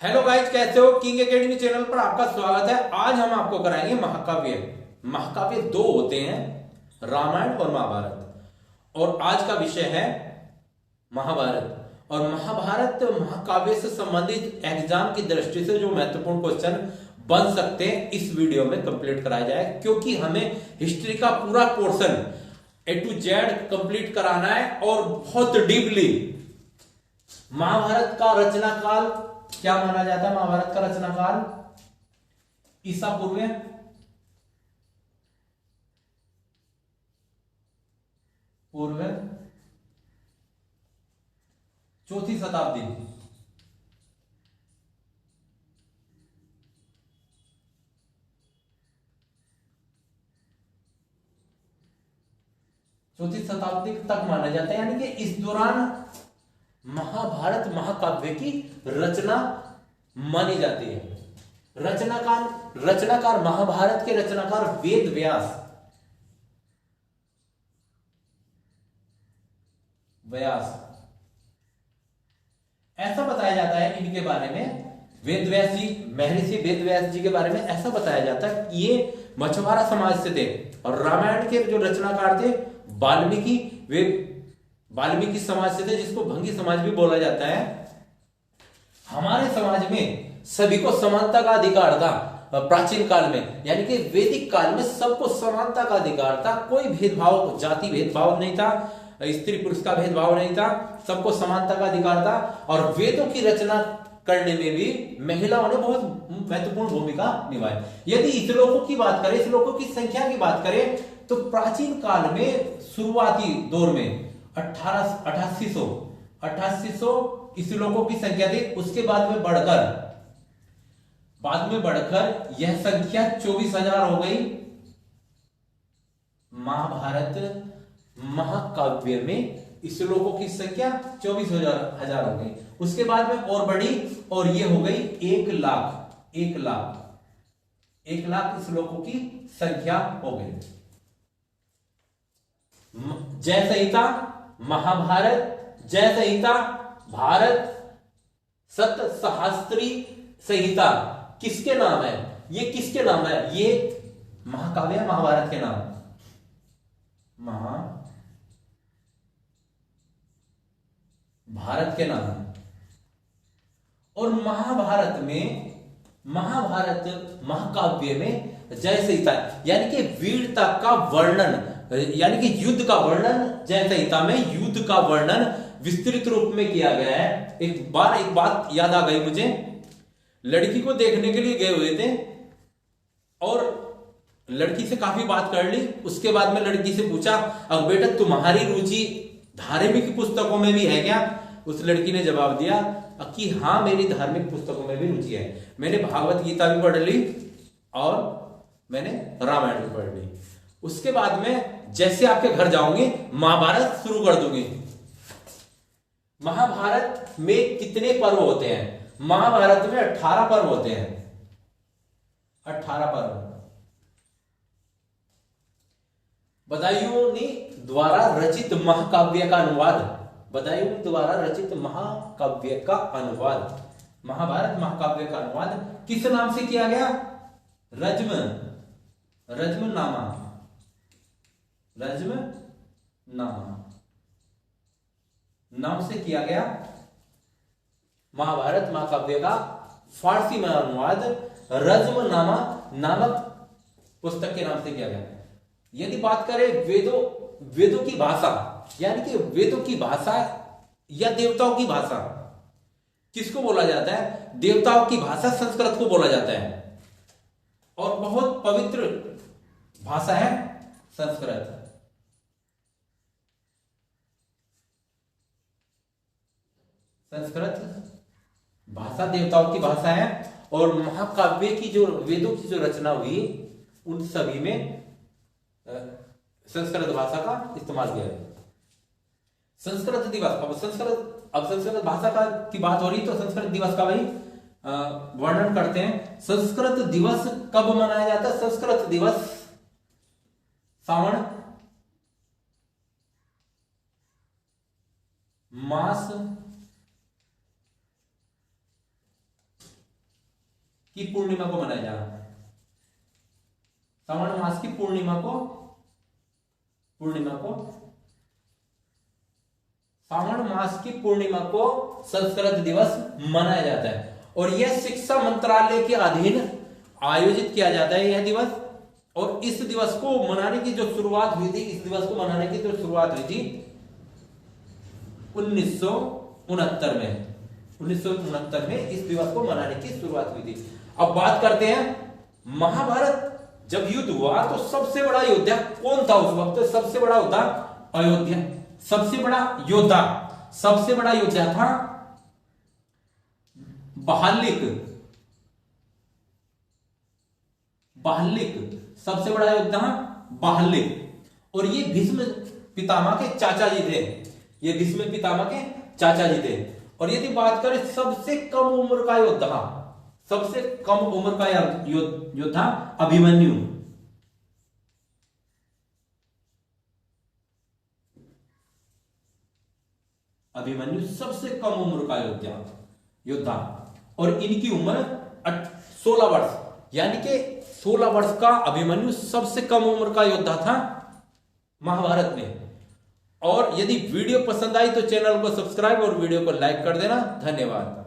Hello guys, कैसे हो? King academy channel पर आपका स्वागत है। आज हम आपको कराएंगे महाकाव्य। महाकाव्य दो होते हैं, रामायण और महाभारत। और आज का विषय है महाभारत। और महाभारत महाकाव्य से संबंधित एग्जाम की दृष्टि से जो महत्वपूर्ण क्वेश्चन बन सकते हैं इस वीडियो में कंप्लीट कराया जाए, क्योंकि हमें हिस्ट्री का पूरा portion A to Z complete कराना है और बहुत डीपली। महाभारत का रचना काल क्या माना जाता है? महाभारत का रचना काल ईसा पूर्व चौथी शताब्दी। चौथी शताब्दी तक माना जाता है, यानी कि इस दौरान महाभारत महाकाव्य की रचना मानी जाती है। रचनाकार महाभारत के रचनाकार वेद व्यास ऐसा बताया जाता है इनके बारे में। वेद व्यास जी, महर्षि वेद व्यास जी के बारे में ऐसा बताया जाता है कि ये मछुआरा समाज से थे। और रामायण के जो रचनाकार थे वाल्मीकि, वे वाल्मीकि समाज से थे, जिसको भंगी समाज भी बोला जाता है। हमारे समाज में सभी को समानता का अधिकार था प्राचीन काल में, यानी कि वैदिक काल में सबको समानता का अधिकार था। कोई भेदभाव, जाति भेदभाव नहीं था, स्त्री पुरुष का भेदभाव नहीं था, सबको समानता का अधिकार था। और वेदों की रचना करने में भी महिलाओं ने बहुत महत्वपूर्ण भूमिका निभाई। यदि इस श्लोकों की बात करें, श्लोकों की संख्या की बात करें, तो प्राचीन काल में शुरुआती दौर में 8800 श्लोकों की संख्या थी। उसके बाद में बढ़कर यह संख्या 24,000 हो गई। महाभारत महाकाव्य में श्लोकों की संख्या 24,000 हो गई। उसके बाद में और बढ़ी और ये हो गई 1 लाख श्लोकों की संख्या हो गई। जय संहिता महाभारत, जय संहिता भारत, सप्त सहस्त्री संहिता किसके नाम है? ये किसके नाम है? ये महाकाव्य महाभारत के नाम, महाभारत के नाम है। और महाभारत महाकाव्य में जय संहिता, यानी कि वीरता का वर्णन, यानी कि युद्ध का वर्णन, जय संहिता में युद्ध का वर्णन विस्तृत रूप में किया गया है। एक बात याद आ गई मुझे। लड़की को देखने के लिए गए हुए थे और लड़की से काफी बात कर ली। उसके बाद में लड़की से पूछा, अब बेटा तुम्हारी रुचि धार्मिक पुस्तकों में भी है क्या? उस लड़की ने जवाब दिया कि हाँ, मेरी धार्मिक पुस्तकों में भी रुचि है। मैंने भागवत गीता भी पढ़ ली और मैंने रामायण भी पढ़ ली। उसके बाद में जैसे आपके घर जाऊंगी महाभारत शुरू कर दूंगी। महाभारत में कितने पर्व होते हैं? महाभारत में 18 पर्व होते हैं। 18 पर्व। बदायूं द्वारा रचित महाकाव्य का अनुवाद, बदायूं द्वारा रचित महाकाव्य का अनुवाद, महाभारत महाकाव्य का अनुवाद किस नाम से किया गया? रज्मनामा नाम से किया गया। महाभारत महाकाव्य का फारसी में अनुवाद रज्मनामा नामक पुस्तक के नाम से किया गया। यदि बात करें वेदों की भाषा, यानी कि वेदों की भाषा या देवताओं की भाषा किसको बोला जाता है? देवताओं की भाषा संस्कृत को बोला जाता है। और बहुत पवित्र भाषा है संस्कृत। भाषा देवताओं की भाषा है। और महाकाव्य की जो वेदों की जो रचना हुई उन सभी में संस्कृत भाषा का इस्तेमाल किया गया। संस्कृत दिवस, अब संस्कृत भाषा का की बात हो रही, तो संस्कृत दिवस का भाई वर्णन करते हैं। संस्कृत दिवस कब मनाया जाता है? संस्कृत दिवस श्रावण मास की पूर्णिमा को मनाया जा रहा है। श्रावण मास की पूर्णिमा को श्रावण मास की पूर्णिमा को संस्कृत दिवस मनाया जाता है और यह शिक्षा मंत्रालय के अधीन आयोजित किया जाता है यह दिवस। और इस दिवस को मनाने की जो शुरुआत हुई थी, इस दिवस को मनाने की जो शुरुआत हुई थी 1969 में, 1969 में इस दिवस को मनाने की शुरुआत हुई थी। अब बात करते हैं महाभारत जब युद्ध हुआ तो सबसे बड़ा योद्धा कौन था उस वक्त? सबसे बड़ा योद्धा अयोध्या, सबसे बड़ा योद्धा था बाहलिक, सबसे बड़ा योद्धा बाहलिक। और ये भीष्म पितामह के चाचा जी थे। और यदि बात करें सबसे कम उम्र का योद्धा अभिमन्यु। सबसे कम उम्र का योद्धा और इनकी उम्र 16 वर्ष, यानी कि 16 वर्ष का अभिमन्यु सबसे कम उम्र का योद्धा था महाभारत में। और यदि वीडियो पसंद आई तो चैनल को सब्सक्राइब और वीडियो को लाइक कर देना। धन्यवाद।